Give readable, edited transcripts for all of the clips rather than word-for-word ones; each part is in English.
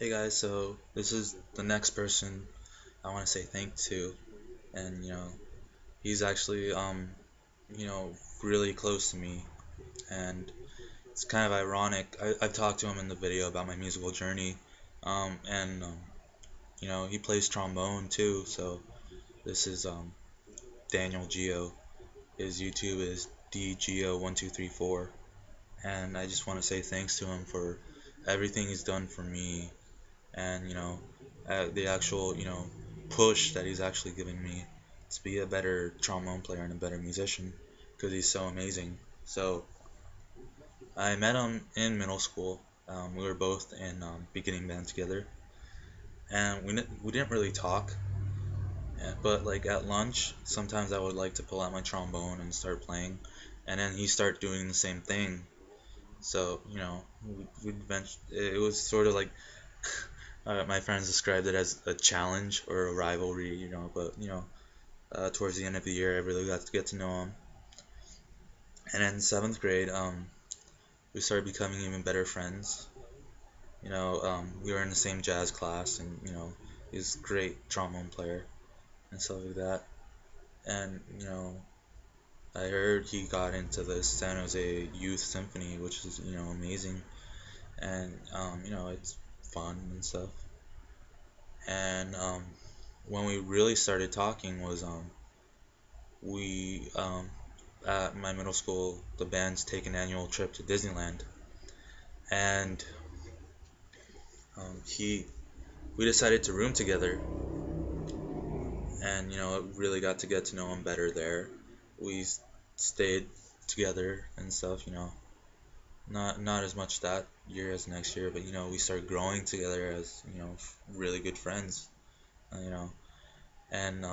Hey guys, so this is the next person I want to say thank to, and he's actually you know really close to me, and it's kind of ironic. I've talked to him in the video about my musical journey, and he plays trombone too. So this is Daniel Gio. His YouTube is Djio1234, and I just want to say thanks to him for everything he's done for me and the actual push that he's actually given me to be a better trombone player and a better musician because he's so amazing. So I met him in middle school. We were both in beginning band together, and we didn't really talk. But like at lunch, sometimes I would like to pull out my trombone and start playing, and then he start doing the same thing. So it was sort of like my friends described it as a challenge or a rivalry, but towards the end of the year, I really got to get to know him. And in seventh grade, we started becoming even better friends. We were in the same jazz class, and he's a great trombone player and stuff like that. And I heard he got into the San Jose Youth Symphony, which is amazing, and it's fun and stuff. And when we really started talking was we at my middle school, the band's take an annual trip to Disneyland, and he we decided to room together, and really got to get to know him better there. We stayed together and stuff, not as much that year as next year, but we started growing together as really good friends, you know. And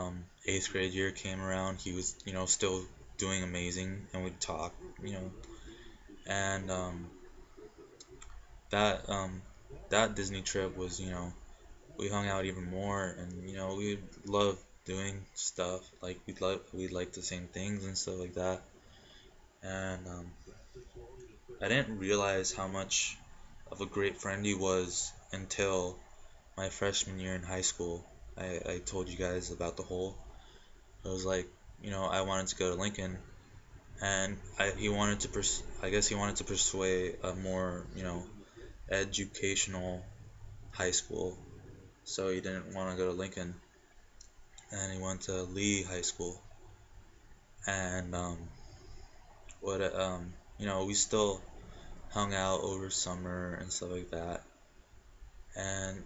eighth grade year came around, he was still doing amazing, and we'd talk, you know, and that that Disney trip was we hung out even more, and we loved doing stuff like we liked the same things and stuff like that. And I didn't realize how much of a great friend he was until my freshman year in high school. I told you guys about the whole. It was like I wanted to go to Lincoln, and he wanted to I guess he wanted to persuade a more educational high school, so he didn't want to go to Lincoln, and he went to Lee High School. And we still hung out over summer and stuff like that. And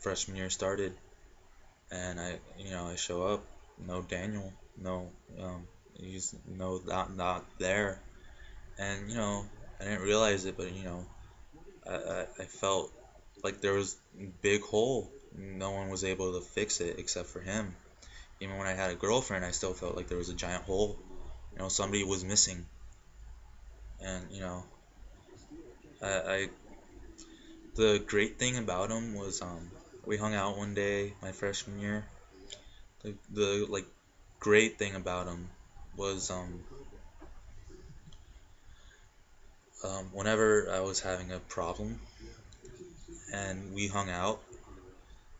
freshman year started, and I show up, no Daniel, no he's no not there, and I didn't realize it, but I felt like there was a big hole. No one was able to fix it except for him. Even when I had a girlfriend, I still felt like there was a giant hole. Somebody was missing. And I the great thing about him was we hung out one day my freshman year. The like great thing about him was whenever I was having a problem and we hung out,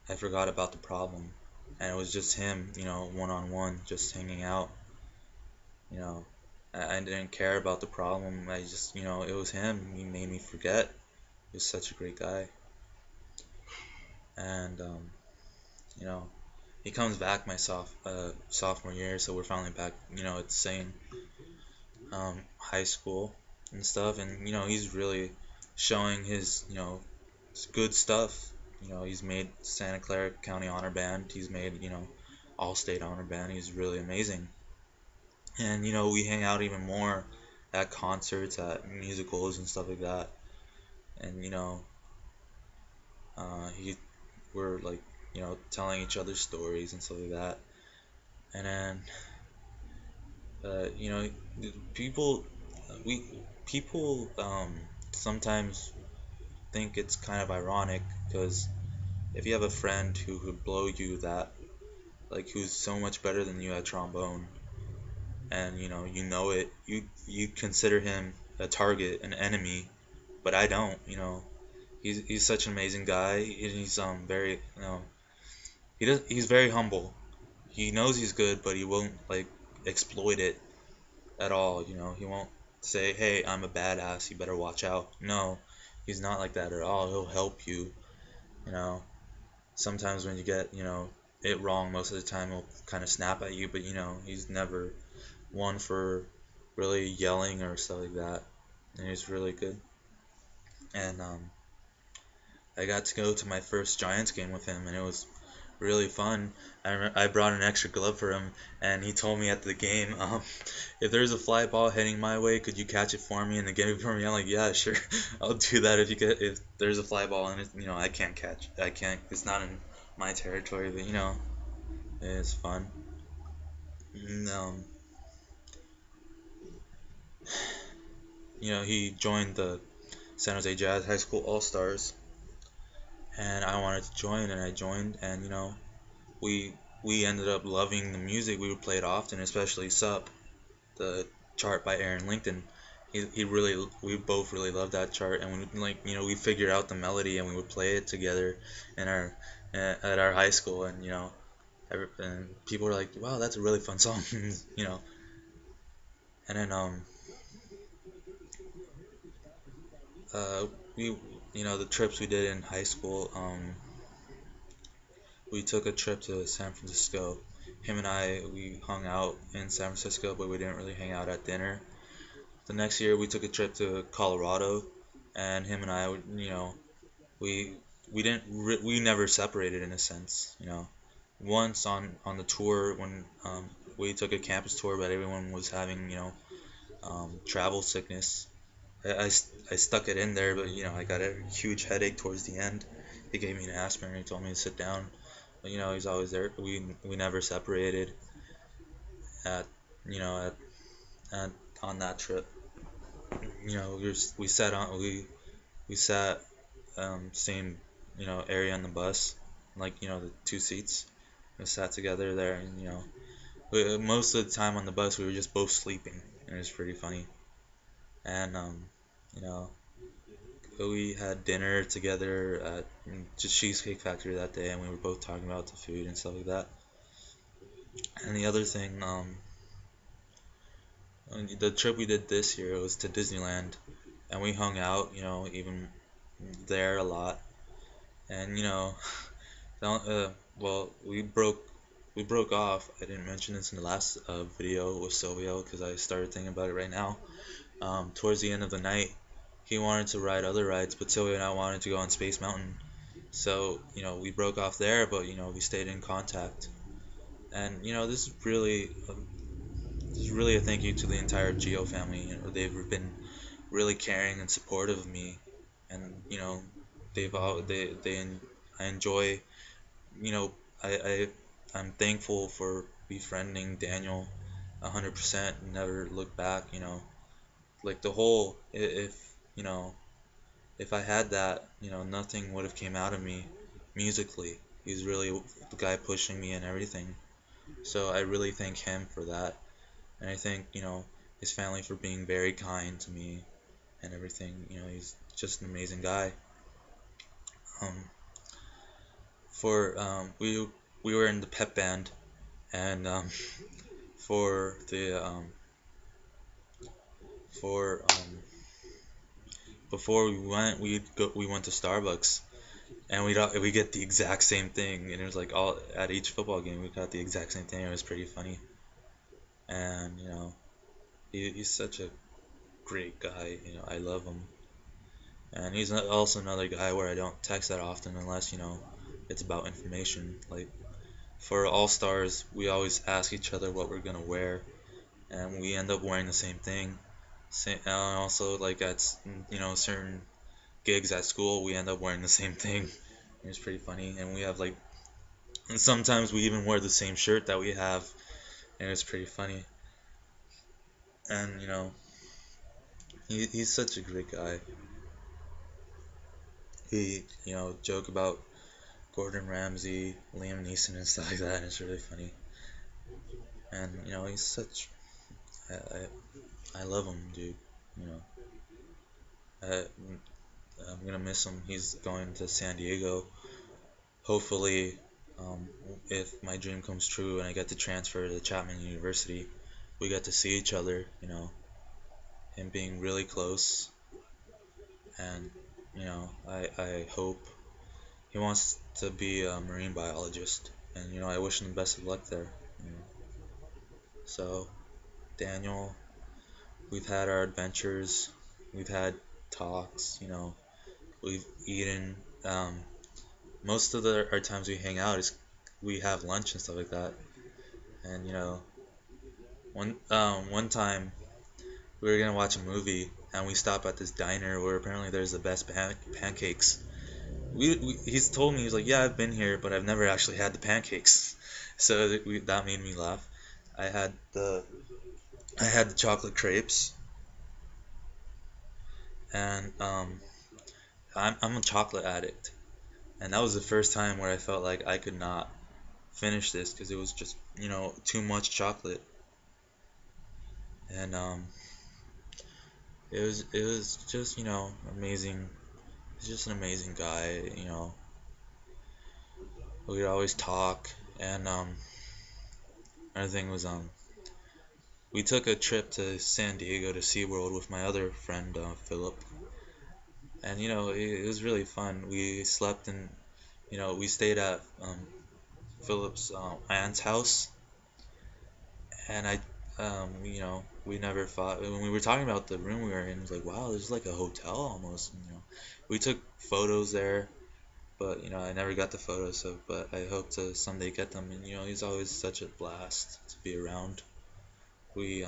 I forgot about the problem, and it was just him, one on one, just hanging out. You know, I didn't care about the problem. I just, it was him. He made me forget. He was such a great guy. And you know, he comes back my sophomore year, so we're finally back, at the same high school and stuff. And he's really showing his, good stuff. He's made Santa Clara County Honor Band. He's made, All-State Honor Band. He's really amazing. And we hang out even more at concerts, at musicals and stuff like that. And he we're like telling each other stories and stuff like that. And then you know people we people sometimes think it's kind of ironic because if you have a friend who could blow you that, like, who's so much better than you at trombone, and it, you consider him a target, an enemy, but I don't. He's such an amazing guy, and he's very he's very humble. He knows he's good, but he won't like exploit it at all. He won't say, "Hey, I'm a badass. You better watch out." No, he's not like that at all. He'll help you. You know, Sometimes when you get it wrong, most of the time he'll kind of snap at you, but he's never one for really yelling or stuff like that. And he's really good. And I got to go to my first Giants game with him, and it was really fun. I brought an extra glove for him, and he told me at the game, if there's a fly ball heading my way, could you catch it for me and then give it for me? I'm like, yeah, sure, I'll do that if there's a fly ball and I can't catch, I can't, it's not in my territory, but it's fun. And, he joined the San Jose Jazz High School All Stars, and I wanted to join, and I joined, and we we ended up loving the music. We would play it often, especially Sup, the chart by Aaron Lincoln. He really, we both really loved that chart, and we like we figured out the melody and we would play it together in our at our high school, and and people were like, wow, that's a really fun song. you know and then uh we the trips we did in high school, we took a trip to San Francisco. Him and we hung out in San Francisco, but we didn't really hang out at dinner. The next year we took a trip to Colorado, and him and I would, we we never separated in a sense. Once on the tour when we took a campus tour, but everyone was having travel sickness. I stuck it in there, but I got a huge headache towards the end. He gave me an aspirin. He told me to sit down. But he's always there. We never separated at you know at on that trip. We sat on we sat same area on the bus, like the two seats. We sat together there, and most of the time on the bus we were just both sleeping, and it was pretty funny. And you know we had dinner together at just Cheesecake Factory that day, and we were both talking about the food and stuff like that. And the other thing, the trip we did this year was to Disneyland, and we hung out, even there a lot. And well, we broke off. I didn't mention this in the last video with Silvio because I started thinking about it right now. Towards the end of the night, he wanted to ride other rides, but Silvio and I wanted to go on Space Mountain. So we broke off there, but we stayed in contact. And this is really a thank you to the entire Geo family. They've been really caring and supportive of me, and I enjoy, you know I'm thankful for befriending Daniel 100%. Never look back. Like the whole, if I had that, nothing would have came out of me musically. He's really the guy pushing me and everything. So I really thank him for that, and I thank his family for being very kind to me and everything. He's just an amazing guy. Um, for we were in the pep band, and for the for before we went to Starbucks, and we get the exact same thing, and it was like all at each football game we got the exact same thing. It was pretty funny, and he's such a great guy. I love him, and he's also another guy where I don't text that often unless it's about information. Like for All Stars, we always ask each other what we're gonna wear, and we end up wearing the same thing. Also, like at certain gigs at school, we end up wearing the same thing. It's pretty funny, and we have like, and sometimes we even wear the same shirt that we have, and it's pretty funny. And he's such a great guy. He joke about Gordon Ramsay, Liam Neeson, and stuff like that, and it's really funny. And he's such, I love him, dude. You know, I'm gonna miss him. He's going to San Diego. Hopefully, um, if my dream comes true and I get to transfer to Chapman University, we get to see each other. Him being really close, and I hope he wants to be a marine biologist, and I wish him the best of luck there. You know. So, Daniel, we've had our adventures, we've had talks, we've eaten. Most of our times we hang out is we have lunch and stuff like that. And one time we were gonna watch a movie and we stop at this diner where apparently there's the best pancakes. He's told me, he's like, yeah, I've been here, but I've never actually had the pancakes. So that made me laugh. I had the I had the chocolate crepes, and I'm a chocolate addict, and that was the first time where I felt like I could not finish this because it was just too much chocolate, and it was just amazing. He's just an amazing guy. We'd always talk, and another thing was we took a trip to San Diego to SeaWorld with my other friend Philip, and it was really fun. We slept in we stayed at Philip's aunt's house, and we never thought when we were talking about the room we were in, it was like, wow, there's like a hotel almost. We took photos there, but I never got the photos. So, but I hope to someday get them. And he's always such a blast to be around. We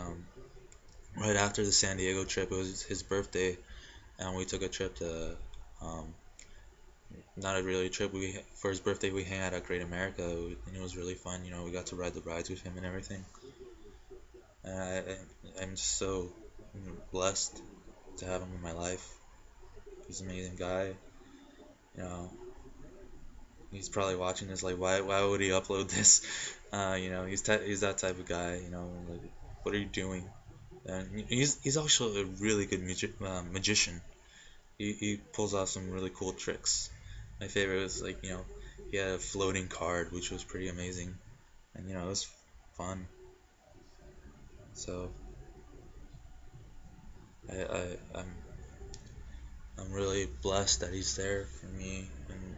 right after the San Diego trip, it was his birthday, and we took a trip to not a really trip. We For his birthday we hang out at Great America, and it was really fun. We got to ride the rides with him and everything. And I'm just so blessed to have him in my life. He's an amazing guy. You know, he's probably watching this like, why would he upload this? He's that type of guy. Like, what are you doing? And he's also a really good magician. He pulls off some really cool tricks. My favorite was like he had a floating card which was pretty amazing, and it was fun. So I'm really blessed that he's there for me, and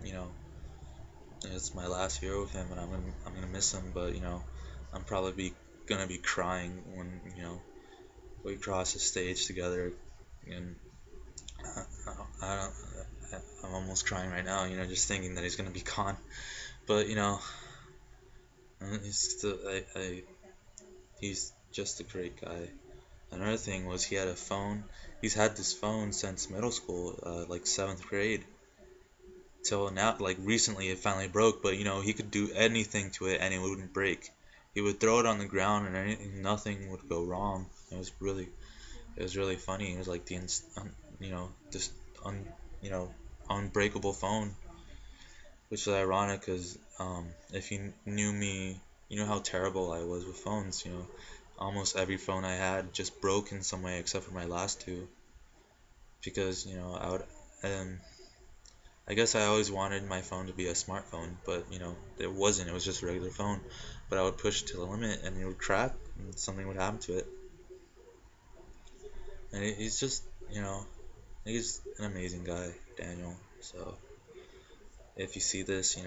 it's my last year with him, and I'm gonna miss him. But I'm probably gonna be crying when we cross the stage together, and I don't. I'm almost crying right now, just thinking that he's gonna be gone. But he's still, he's just a great guy. Another thing was he had a phone. He's had this phone since middle school, like seventh grade, till now. Like recently, it finally broke. But he could do anything to it and it wouldn't break. He would throw it on the ground and nothing would go wrong. It was really funny. It was like this un, you know, unbreakable phone, which is ironic because if you knew me, you know how terrible I was with phones. Almost every phone I had just broke in some way except for my last two, because I would um I guess I always wanted my phone to be a smartphone, but it wasn't. It was just a regular phone. But I would push it to the limit and it would crack and something would happen to it. And he's just he's an amazing guy, Daniel. So if you see this,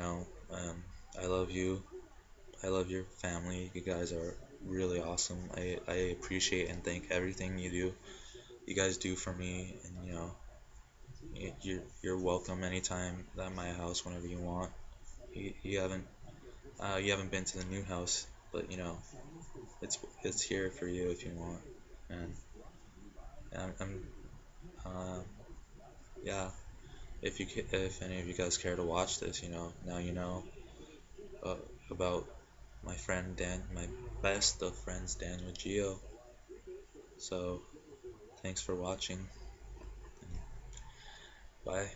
I love you. I love your family. You guys are really awesome. I appreciate and thank everything you guys do for me, and you're welcome anytime at my house whenever you want. You haven't been to the new house, but it's here for you if you want. And I'm uh, yeah. If any of you guys care to watch this, now uh, about my friend my best of friends, Daniel Gio. So thanks for watching. Bye.